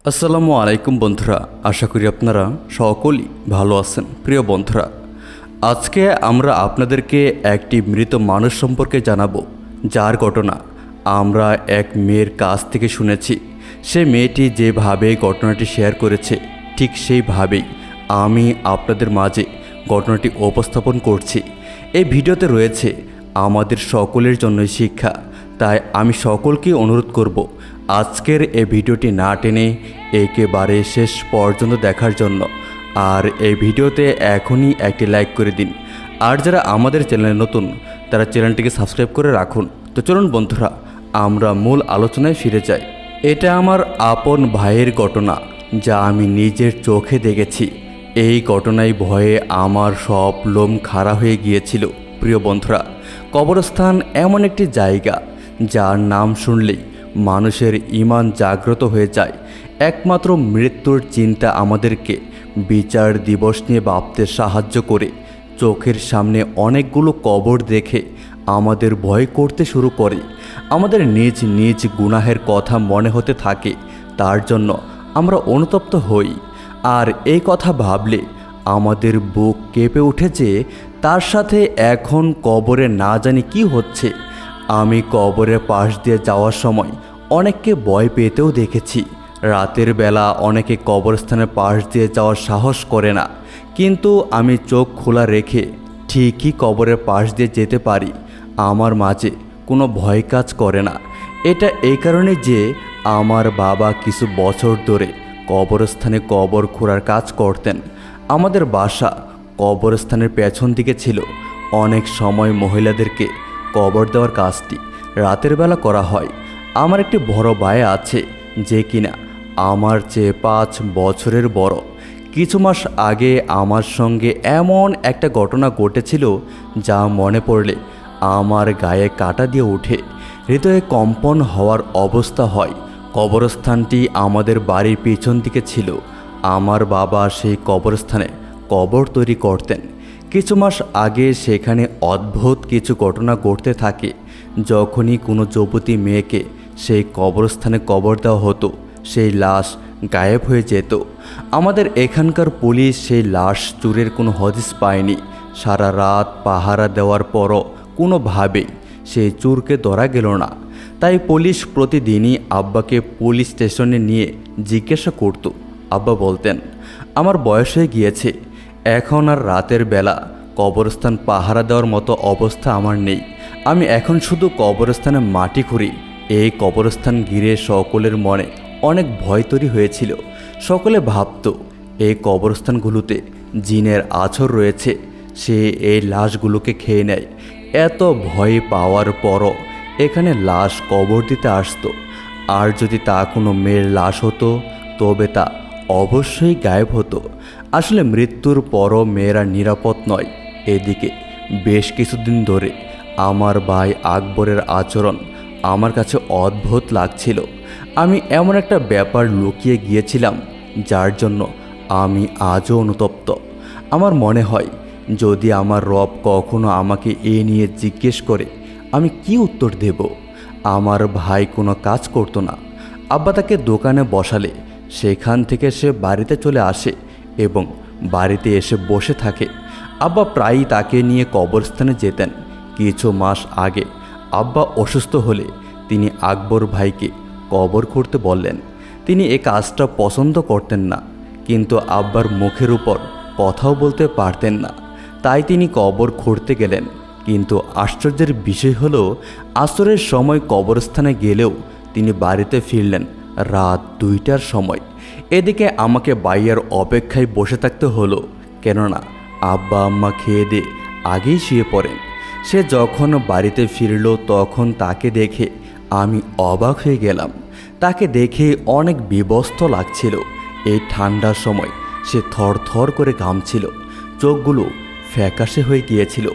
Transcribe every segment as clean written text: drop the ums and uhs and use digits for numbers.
আসসালামু আলাইকুম বন্ধুরা, আশা করি আপনারা সকলেই ভালো আছেন। প্রিয় বন্ধুরা, আজকে আমরা আপনাদেরকে একটি মৃত মানুষ সম্পর্কে জানাবো, যার ঘটনা আমরা এক মেয়ের কাছ থেকে শুনেছি। সে মেয়েটি যেভাবে ঘটনাটি শেয়ার করেছে ঠিক সেইভাবেই আমি আপনাদের মাঝে ঘটনাটি উপস্থাপন করছি। এই ভিডিওতে রয়েছে আমাদের সকলের জন্যই শিক্ষা, তাই আমি সকলকে অনুরোধ করব আজকের এই ভিডিওটি না টেনে একেবারে শেষ পর্যন্ত দেখার জন্য। আর এই ভিডিওতে এখনই একটি লাইক করে দিন। আর যারা আমাদের চ্যানেলে নতুন তারা চ্যানেলটিকে সাবস্ক্রাইব করে রাখুন। তো চলুন বন্ধুরা, আমরা মূল আলোচনায় ফিরে যাই। এটা আমার আপন ভাইয়ের ঘটনা, যা আমি নিজের চোখে দেখেছি। এই ঘটনায় ভয়ে আমার সব লোম খাড়া হয়ে গিয়েছিল। প্রিয় বন্ধুরা, কবরস্থান এমন একটি জায়গা যার নাম শুনলেই মানুষের ঈমান জাগ্রত হয়ে যায়। একমাত্র মৃত্যুর চিন্তা আমাদেরকে বিচার দিবস নিয়ে ভাবতে সাহায্য করে। চোখের সামনে অনেকগুলো কবর দেখে আমাদের ভয় করতে শুরু করে। আমাদের নিজ নিজ গুনাহের কথা মনে হতে থাকে, তার জন্য আমরা অনুতপ্ত হই। আর এই কথা ভাবলে আমাদের বুক কেঁপে উঠেছে। তার সাথে এখন কবরে না জানি কি হচ্ছে। আমি কবরের পাশ দিয়ে যাওয়ার সময় অনেককে ভয় পেতেও দেখেছি। রাতের বেলা অনেকে কবরস্থানের পাশ দিয়ে যাওয়ার সাহস করে না, কিন্তু আমি চোখ খোলা রেখে ঠিকই কবরের পাশ দিয়ে যেতে পারি। আমার মাঝে কোনো ভয় কাজ করে না। এটা এই কারণে যে আমার বাবা কিছু বছর ধরে কবরস্থানে কবর খোঁড়ার কাজ করতেন। আমাদের বাসা কবরস্থানের পেছন দিকে ছিল। অনেক সময় মহিলাদেরকে কবর দেওয়ার কাজটি রাতের বেলা করা হয়। আমার একটি বড় ভাই আছে, যে কিনা আমার চেয়ে 5 বছরের বড়। কিছু মাস আগে আমার সঙ্গে এমন একটা ঘটনা ঘটেছিল যা মনে পড়লে আমার গায়ে কাঁটা দিয়ে ওঠে, হৃদয়ে কম্পন হওয়ার অবস্থা হয়। কবরস্থানটি আমাদের বাড়ির পিছন দিকে ছিল। আমার বাবা সেই কবরস্থানে কবর তৈরি করতেন। কিছু মাস আগে সেখানে অদ্ভুত কিছু ঘটনা ঘটতে থাকে। যখনই কোনো যুবতী মেয়েকে সেই কবরস্থানে কবর দেওয়া হতো, সেই লাশ গায়েব হয়ে যেত। আমাদের এখানকার পুলিশ সেই লাশ চুরের কোনো হদিস পায়নি। সারা রাত পাহারা দেওয়ার পরও কোনোভাবেই সেই চুরকে ধরা গেল না। তাই পুলিশ প্রতিদিনই আব্বাকে পুলিশ স্টেশনে নিয়ে জিজ্ঞাসা করত। আব্বা বলতেন, আমার বয়স হয়ে গিয়েছে, এখন আর রাতের বেলা কবরস্থান পাহারা দেওয়ার মতো অবস্থা আমার নেই। আমি এখন শুধু কবরস্থানে মাটি খুঁড়ি। এই কবরস্থান ঘিরে সকলের মনে অনেক ভয় তৈরি হয়েছিল। সকলে ভাবত এই কবরস্থানগুলোতে জিনের আছর রয়েছে, সে এই লাশগুলোকে খেয়ে নেয়। এত ভয় পাওয়ার পরও এখানে লাশ কবর দিতে আসতো। আর যদি তা কোনো মেয়ের লাশ হতো তবে তা অবশ্যই গায়েব হতো। আসলে মৃত্যুর পরও মেয়েরা নিরাপদ নয়। এদিকে বেশ কিছুদিন ধরে আমার ভাই আকবরের আচরণ আমার কাছে অদ্ভুত লাগছিল। আমি এমন একটা ব্যাপার লুকিয়ে গিয়েছিলাম যার জন্য আমি আজও অনুতপ্ত। আমার মনে হয় যদি আমার রব কখনো আমাকে এ নিয়ে জিজ্ঞেস করে আমি কি উত্তর দেব। আমার ভাই কোনো কাজ করতো না। আব্বা তাকে দোকানে বসালে সেখান থেকে সে বাড়িতে চলে আসে এবং বাড়িতে এসে বসে থাকে। আব্বা প্রায়ই তাকে নিয়ে কবরস্থানে যেতেন। কিছু মাস আগে আব্বা অসুস্থ হলে তিনি আকবর ভাইকে কবর খুঁড়তে বললেন। তিনি এ কাজটা পছন্দ করতেন না, কিন্তু আব্বার মুখের উপর কথাও বলতে পারতেন না। তাই তিনি কবর খুঁড়তে গেলেন। কিন্তু আশ্চর্যের বিষয় হলো, আসরের সময় কবরস্থানে গেলেও তিনি বাড়িতে ফিরলেন রাত 2টার সময়। এদিকে আমাকে বাইয়ের অপেক্ষায় বসে থাকতে হলো, কেননা আব্বা আম্মা খেয়ে দিয়ে আগেই শুয়ে পড়েন। সে যখন বাড়িতে ফিরল তখন তাকে দেখে আমি অবাক হয়ে গেলাম। তাকে দেখে অনেক বিবস্ত্র লাগছিল। এই ঠান্ডার সময় সে থরথর করে ঘামছিল, চোখগুলো ফ্যাকাশে হয়ে গিয়েছিল,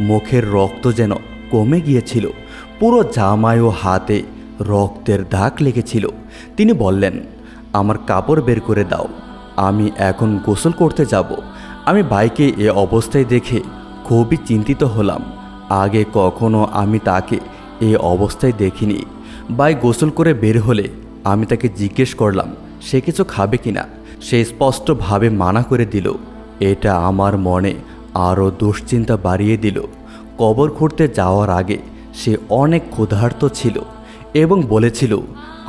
মুখের রক্ত যেন কমে গিয়েছিল, পুরো জামায় ও হাতে রক্তের দাগ লেগেছিল। তিনি বললেন, আমার কাপড় বের করে দাও, আমি এখন গোসল করতে যাব। আমি ভাইকে এ অবস্থায় দেখে খুবই চিন্তিত হলাম। আগে কখনো আমি তাকে এই অবস্থায় দেখিনি। ভাই গোসল করে বের হলে আমি তাকে জিজ্ঞেস করলাম, সে কিছু খাবে কিনা। সে স্পষ্টভাবে মানা করে দিল। এটা আমার মনে আরও দুশ্চিন্তা বাড়িয়ে দিল। কবর খুঁড়তে যাওয়ার আগে সে অনেক ক্ষুধার্ত ছিল এবং বলেছিল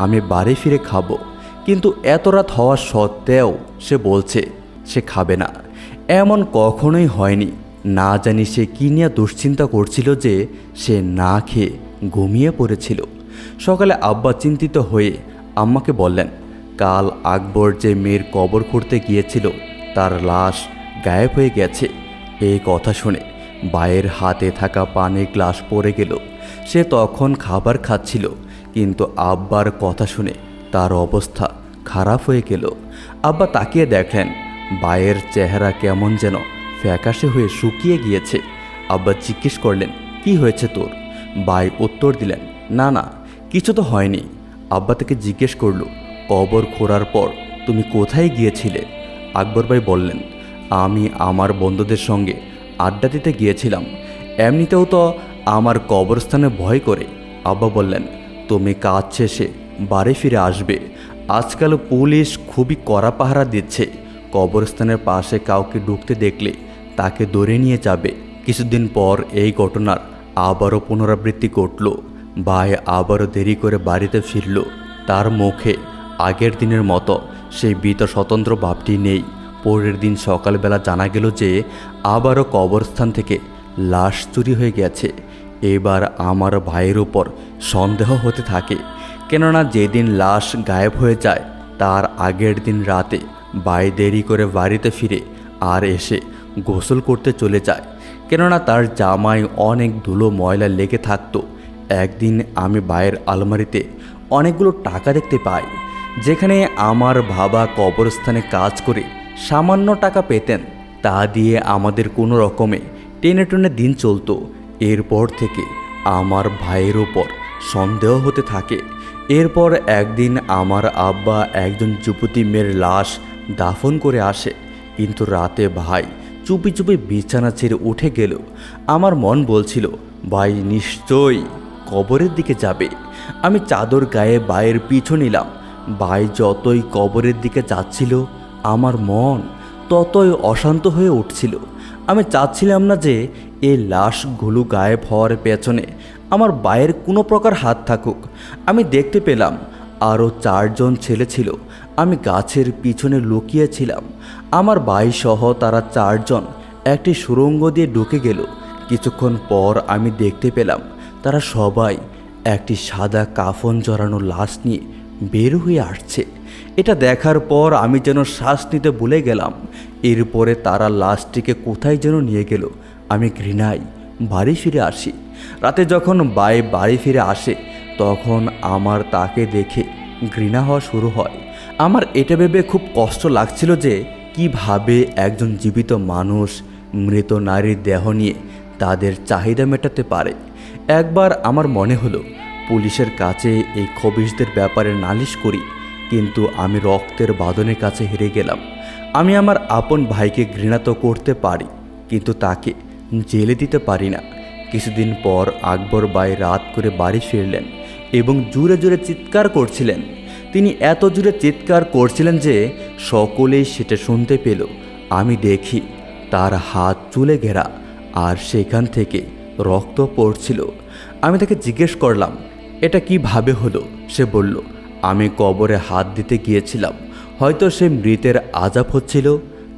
আমি বাড়ি ফিরে খাবো, কিন্তু এত রাত হওয়া সত্ত্বেও সে বলছে সে খাবে না। এমন কখনোই হয়নি। না জানি সে কী নিয়ে দুশ্চিন্তা করছিল যে সে না খেয়ে ঘুমিয়ে পড়েছিল। সকালে আব্বা চিন্তিত হয়ে আম্মাকে বললেন, কাল আকবর যে মেয়ের কবর খুঁড়তে গিয়েছিল তার লাশ গায়েব হয়ে গেছে। এই কথা শুনে ভাইয়ের হাতে থাকা পানির গ্লাস পড়ে গেল। সে তখন খাবার খাচ্ছিল, কিন্তু আব্বার কথা শুনে তার অবস্থা খারাপ হয়ে গেল। আব্বা তাকিয়ে দেখলেন ভাইয়ের চেহারা কেমন যেন ফ্যাকাশে হয়ে শুকিয়ে গিয়েছে। আব্বা জিজ্ঞেস করলেন, কি হয়েছে তোর? ভাই উত্তর দিলেন, না না, কিছু তো হয়নি। আব্বা তাকে জিজ্ঞেস করল, কবর খোঁড়ার পর তুমি কোথায় গিয়েছিলে? আকবর ভাই বললেন, আমি আমার বন্ধুদের সঙ্গে আড্ডা দিতে গিয়েছিলাম। এমনিতেও তো আমার কবরস্থানে ভয় করে। আব্বা বললেন, তুমি কাজ শেষে বাড়ি ফিরে আসবে। আজকাল পুলিশ খুবই কড়া পাহারা দিচ্ছে। কবরস্থানের পাশে কাউকে ঢুকতে দেখলে তাকে ধরে নিয়ে যাবে। কিছুদিন পর এই ঘটনার আবারও পুনরাবৃত্তি ঘটল। ভাই আবারও দেরি করে বাড়িতে ফিরল। তার মুখে আগের দিনের মতো সেই ভীত স্বতন্ত্র ভাবটি নেই। পরের দিন সকালবেলা জানা গেল যে আবারও কবরস্থান থেকে লাশ চুরি হয়ে গেছে। এবার আমার ভাইয়ের উপর সন্দেহ হতে থাকে, কেননা যেদিন লাশ গায়েব হয়ে যায় তার আগের দিন রাতে ভাই দেরি করে বাড়িতে ফিরে আর এসে গোসল করতে চলে যায়, কেননা তার জামায় অনেক ধুলো ময়লা লেগে থাকতো। একদিন আমি ভাইয়ের আলমারিতে অনেকগুলো টাকা দেখতে পাই, যেখানে আমার বাবা কবরস্থানে কাজ করে সামান্য টাকা পেতেন। তা দিয়ে আমাদের কোনো রকমে টেনে টেনে দিন চলতো। এরপর থেকে আমার ভাইয়ের ওপর সন্দেহ হতে থাকে। এরপর একদিন আমার আব্বা একজন যুবতী মেয়ের লাশ দাফন করে আসে, কিন্তু রাতে ভাই চুপি চুপি বিছানা ছেড়ে উঠে গেল। আমার মন বলছিল ভাই নিশ্চয়ই কবরের দিকে যাবে। আমি চাদর গায়ে ভাইয়ের পিছু নিলাম। ভাই যতই কবরের দিকে যাচ্ছিল আমার মন ততই অশান্ত হয়ে উঠছিল। আমি চাচ্ছিলাম না যে এই লাশগুলো গায়েব হওয়ার পেছনে আমার ভাইয়ের কোনো প্রকার হাত থাকুক। আমি দেখতে পেলাম আরও 4 জন ছেলে ছিল। আমি গাছের পিছনে লুকিয়েছিলাম। আমার ভাই সহ তারা 4 জন একটি সুড়ঙ্গ দিয়ে ঢুকে গেল। কিছুক্ষণ পর আমি দেখতে পেলাম তারা সবাই একটি সাদা কাফন জড়ানো লাশ নিয়ে বের হয়ে আসছে। এটা দেখার পর আমি যেন শ্বাস নিতে ভুলে গেলাম। এরপরে তারা লাশটিকে কোথায় যেন নিয়ে গেল। আমি ঘৃণায় বাড়ি ফিরে আসি। রাতে যখন ভাই বাড়ি ফিরে আসে তখন আমার তাকে দেখে ঘৃণা হওয়া শুরু হয়। আমার এটা ভেবে খুব কষ্ট লাগছিল যে কিভাবে একজন জীবিত মানুষ মৃত নারীর দেহ নিয়ে তাদের চাহিদা মেটাতে পারে। একবার আমার মনে হলো পুলিশের কাছে এই খবিশদের ব্যাপারে নালিশ করি, কিন্তু আমি রক্তের বাঁধনের কাছে হেরে গেলাম। আমি আমার আপন ভাইকে ঘৃণা তো করতে পারি, কিন্তু তাকে জেলে দিতে পারি না। কিছুদিন পর আকবর ভাই রাত করে বাড়ি ফিরলেন এবং জোরে জোরে চিৎকার করছিলেন। তিনি এত জোরে চিৎকার করছিলেন যে সকলেই সেটা শুনতে পেল। আমি দেখি তার হাত চুলে ঘেরা আর সেখান থেকে রক্ত পড়ছিল। আমি তাকে জিজ্ঞেস করলাম, এটা কিভাবে হলো? সে বলল, আমি কবরে হাত দিতে গিয়েছিলাম। হয়তো সে মৃতের আযাব হচ্ছিল,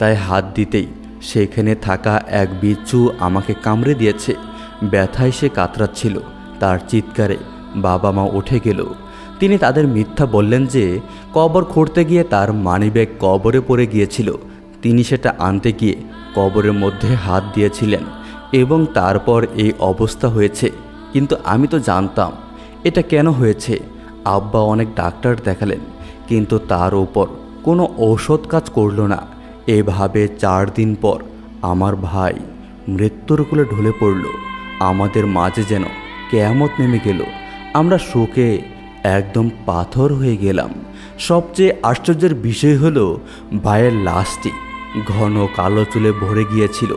তাই হাত দিতেই সেখানে থাকা এক বিচ্ছু আমাকে কামড়ে দিয়েছে। ব্যথায় সে কাতরাচ্ছিল। তার চিৎকারে বাবা মা উঠে গেল। তিনি তাদের মিথ্যা বললেন যে কবর খুঁড়তে গিয়ে তার মানিব্যাগ কবরে পড়ে গিয়েছিল। তিনি সেটা আনতে গিয়ে কবরের মধ্যে হাত দিয়েছিলেন এবং তারপর এই অবস্থা হয়েছে। কিন্তু আমি তো জানতাম এটা কেন হয়েছে। আব্বা অনেক ডাক্তার দেখালেন, কিন্তু তার উপর কোনো ঔষধ কাজ করল না। এভাবে 4 দিন পর আমার ভাই মৃত্যুর কোলে ঢলে পড়ল। আমাদের মাঝে যেন কিয়ামত নেমে গেল। আমরা শোকে একদম পাথর হয়ে গেলাম। সবচেয়ে আশ্চর্যের বিষয় হলো ভাইয়ের লাশটি ঘন কালো চুলে ভরে গিয়েছিল,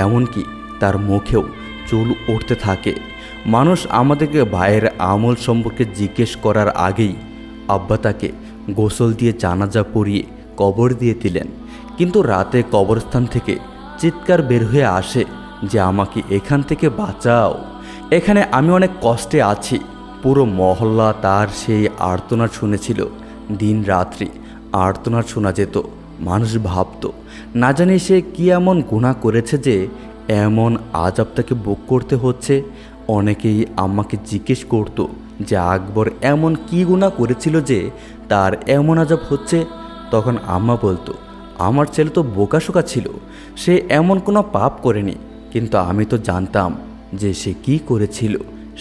এমনকি তার মুখেও চুল উঠতে থাকে। মানুষ আমাদেরকে ভাইয়ের আমল সম্পর্কে জিজ্ঞেস করার আগেই আব্বা তাকে গোসল দিয়ে জানাজা পরিয়ে কবর দিয়ে দিলেন। কিন্তু রাতে কবরস্থান থেকে চিৎকার বের হয়ে আসে যে আমাকে এখান থেকে বাঁচাও, এখানে আমি অনেক কষ্টে আছি। পুরো মহল্লা তার সেই আর্তনাদ শুনেছিল। দিন রাত্রি আর্তনাদ শোনা যেত। মানুষ ভাবত না জানি সে কী এমন গুনাহ করেছে যে এমন আযাব তাকে ভোগ করতে হচ্ছে। অনেকেই আম্মাকে জিজ্ঞেস করত যে আকবর এমন কী গুনাহ করেছিল যে তার এমন আযাব হচ্ছে। তখন আম্মা বলতো, আমার ছেলে তো বোকাশোকা ছিল, সে এমন কোনো পাপ করেনি। কিন্তু আমি তো জানতাম যে সে কি করেছিল।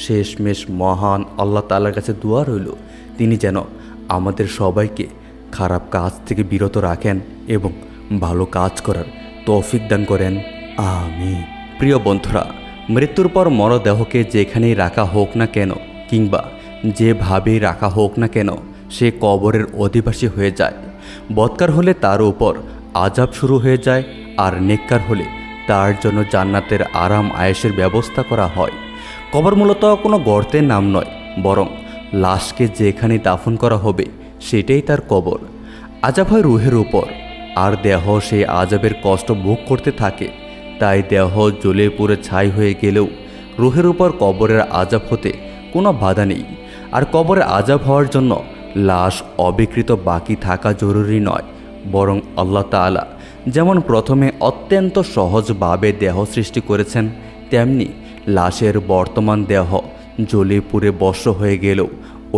শেষমেশ মহান আল্লাহ তাআলার কাছে দোয়া রইল তিনি যেন আমাদের সবাইকে খারাপ কাজ থেকে বিরত রাখেন এবং ভালো কাজ করার তৌফিক দান করেন। আমিন। প্রিয় বন্ধুরা, মৃত্যুর পর মরদেহকে যেখানেই রাখা হোক না কেন কিংবা যেভাবেই রাখা হোক না কেন সে কবরের অধিবাসী হয়ে যায়। বদকার হলে তার উপর আযাব শুরু হয়ে যায়, আর নেককার হলে তার জন্য জান্নাতের আরাম আয়েশের ব্যবস্থা করা হয়। কবর মূলত কোনো গর্তের নাম নয়, বরং লাশকে যেখানে দাফন করা হবে সেটাই তার কবর। আযাব হয় রুহের উপর, আর দেহ সেই আযাবের কষ্ট ভোগ করতে থাকে। তাই দেহ জ্বলে পুড়ে ছাই হয়ে গেলেও রুহের উপর কবরের আযাব হতে কোনো বাধা নেই। আর কবরের আযাব হওয়ার জন্য লাশ অবিকৃত বাকি থাকা জরুরি নয়, বরং আল্লাহ তাআলা যেমন প্রথমে অত্যন্ত সহজভাবে দেহ সৃষ্টি করেছেন, তেমনি লাশের বর্তমান দেহ জ্বলে পুড়ে ভস্ম হয়ে গেলেও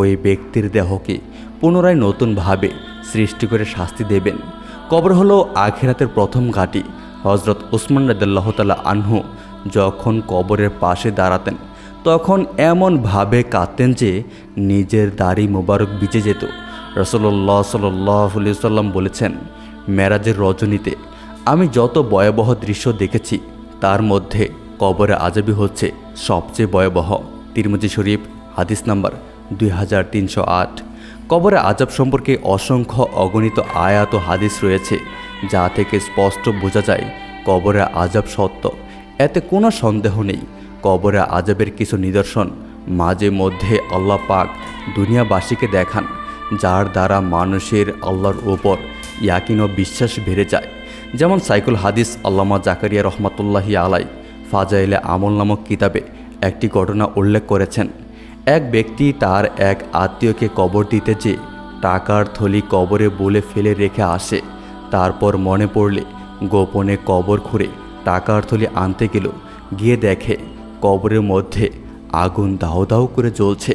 ওই ব্যক্তির দেহকে পুনরায় নতুনভাবে সৃষ্টি করে শাস্তি দেবেন। কবর হলো আখিরাতের প্রথম ঘাঁটি। হযরত উসমান রাদিয়াল্লাহু তাআলা আনহু যখন কবরের পাশে দাঁড়াতেন তখন এমনভাবে কাঁদতেন যে নিজের দাড়ি মোবারক ভিজে যেত। রাসূলুল্লাহ সাল্লাল্লাহু আলাইহি ওয়াসাল্লাম বলেছেন, মেরাজের রজনীতে আমি যত ভয়াবহ দৃশ্য দেখেছি তার মধ্যে কবরে আযাবই হচ্ছে সবচেয়ে ভয়াবহ। তিরমিজি শরীফ হাদিস নাম্বার 2308। কবরে আযাব সম্পর্কে অসংখ্য অগণিত আয়াত ও হাদিস রয়েছে, যা থেকে স্পষ্ট বোঝা যায় কবরে আযাব সত্য। এতে কোনো সন্দেহ নেই। কবরে আযাবের কিছু নিদর্শন মাঝে মধ্যে আল্লাহ পাক দুনিয়াবাসীকে দেখান, যার দ্বারা মানুষের আল্লাহর ওপর ইয়াকিন ও বিশ্বাস বেড়ে যায়। যেমন সাইকুল হাদিস আল্লামা জাকারিয়া রহমাতুল্লাহি আলাই ফাজাইলে আমল নামক কিতাবে একটি ঘটনা উল্লেখ করেছেন। এক ব্যক্তি তার এক আত্মীয়কে কবর দিতে যেয়ে টাকার থলি কবরে বলে ফেলে রেখে আসে। তারপর মনে পড়লে গোপনে কবর খুঁড়ে টাকার থলি আনতে গেল। গিয়ে দেখে কবরের মধ্যে আগুন দাউ দাউ করে জ্বলছে।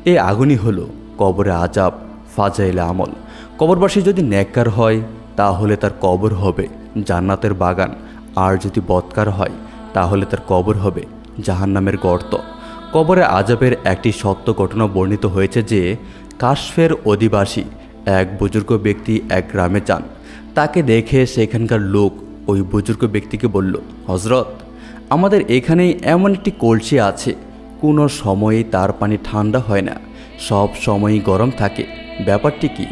এই আগুনই হলো কবরে আযাব। ফাজাইলে আমল। কবরবাসী যদি নেককার হয় তাহলে তার কবর হবে জান্নাতের বাগান, আর যদি বদকার হয় তাহলে তার কবর হবে জাহান্নামের গর্ত। কবরে আযাবের একটি সত্য ঘটনা বর্ণিত হয়েছে যে কাশফের অধিবাসী এক বুজুর্গ ব্যক্তি এক গ্রামে যান। তাকে দেখে সেখানকার লোক ওই বুজুর্গ ব্যক্তিকে বলল, হযরত, আমাদের এখানেই এমন একটি কলসি আছে, কোনো সময়ই তার পানি ঠান্ডা হয় না, সব সময়ই গরম থাকে। ব্যাপারটি কি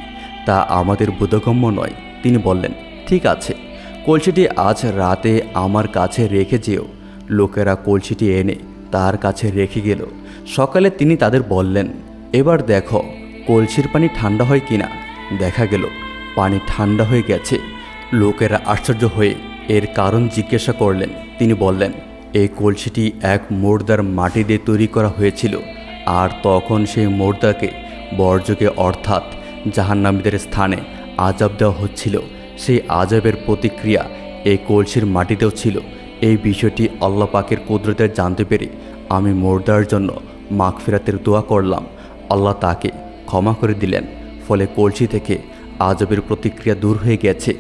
তা আমাদের বোধগম্য নয়। তিনি বললেন, ঠিক আছে, কলসিটি আজ রাতে আমার কাছে রেখে যেও। লোকেরা কলসিটি এনে তার কাছে রেখে গেল। সকালে তিনি তাদের বললেন, এবার দেখো কলসির পানি ঠান্ডা হয় কিনা। দেখা গেল পানি ঠান্ডা হয়ে গেছে। লোকেরা আশ্চর্য হয়ে এর কারণ জিজ্ঞাসা করলেন। তিনি বললেন, এই কলসিটি এক মুর্দার মাটি দিয়ে তৈরি করা হয়েছিল, আর তখন সেই মুর্দাকে বর্জকে অর্থাৎ জাহান্নামীদের স্থানে আযাব দেওয়া হচ্ছিল। সেই আযাবের প্রতিক্রিয়া এই কলসির মাটিতেও ছিল। এই বিষয়টি আল্লাহ পাকের কুদরতে জানতে পেরে আমি মুর্দার জন্য মাগফিরাতের দোয়া করলাম। আল্লাহ তাকে ক্ষমা করে দিলেন। ফলে কলসি থেকে আযাবের প্রতিক্রিয়া দূর হয়ে গেছে।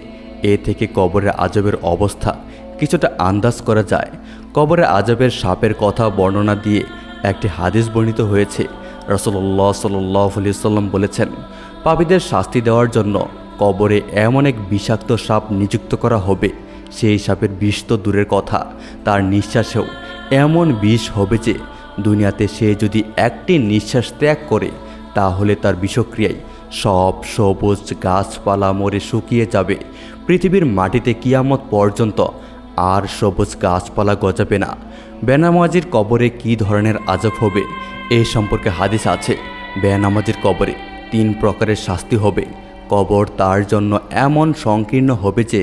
এ থেকে কবরের আযাবের অবস্থা কিছুটা আন্দাজ করা যায়। কবরে আযাবের সাপের কথা বর্ণনা দিয়ে একটি হাদিস বর্ণিত হয়েছে। রাসূলুল্লাহ সাল্লাল্লাহু আলাইহি ওয়াসাল্লাম বলেছেন, পাপীদের শাস্তি দেওয়ার জন্য কবরে এমন এক বিষাক্ত সাপ নিযুক্ত করা হবে, সেই সাপের বিষ তো দূরের কথা, তার নিঃশ্বাসেও এমন বিষ হবে যে দুনিয়াতে সে যদি একটি নিঃশ্বাস ত্যাগ করে তাহলে তার বিষক্রিয়ায় সব সবুজ গাছপালা মরে শুকিয়ে যাবে। পৃথিবীর মাটিতে কিয়ামত পর্যন্ত আর সবুজ গাছপালা গজাবে না। বেনামাজির কবরে কী ধরনের আযাব হবে এ সম্পর্কে হাদিস আছে। বেনামাজির কবরে 3 প্রকারের শাস্তি হবে। কবর তার জন্য এমন সংকীর্ণ হবে যে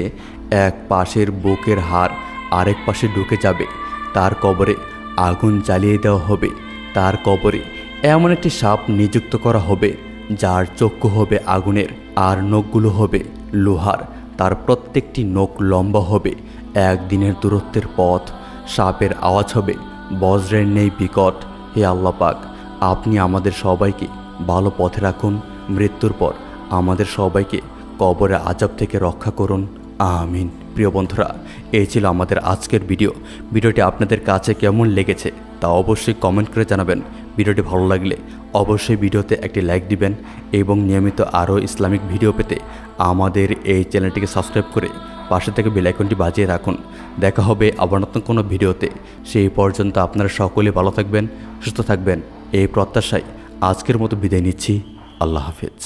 এক পাশের বুকের হাড় আরেক পাশে ঢুকে যাবে। তার কবরে আগুন জ্বালিয়ে দেওয়া হবে। তার কবরে এমন একটি সাপ নিযুক্ত করা হবে যার চক্ষু হবে আগুনের আর নখগুলো হবে লোহার। তার প্রত্যেকটি নখ লম্বা হবে একদিনের দূরত্বের পথ। সাপের আওয়াজ হবে বজ্রের নেই বিকট। হে আল্লাহ পাক, আপনি আমাদের সবাইকে ভালো পথে রাখুন। মৃত্যুর পর আমাদের সবাইকে কবরে আযাব থেকে রক্ষা করুন, আমিন। প্রিয় বন্ধুরা, এই ছিল আমাদের আজকের ভিডিওটি আপনাদের কাছে কেমন লেগেছে তা অবশ্যই কমেন্ট করে জানাবেন। ভিডিওটি ভালো লাগলে অবশ্যই ভিডিওতে একটি লাইক দিবেন এবং নিয়মিত আরও ইসলামিক ভিডিও পেতে আমাদের এই চ্যানেলটিকে সাবস্ক্রাইব করে পাশে থেকে বেল আইকনটি বাজিয়ে রাখুন। দেখা হবে আবার নতুন কোনো ভিডিওতে। সেই পর্যন্ত আপনারা সকলে ভালো থাকবেন, সুস্থ থাকবেন এই প্রত্যাশায় আজকের মতো বিদায় নিচ্ছি। আল্লাহ হাফেজ।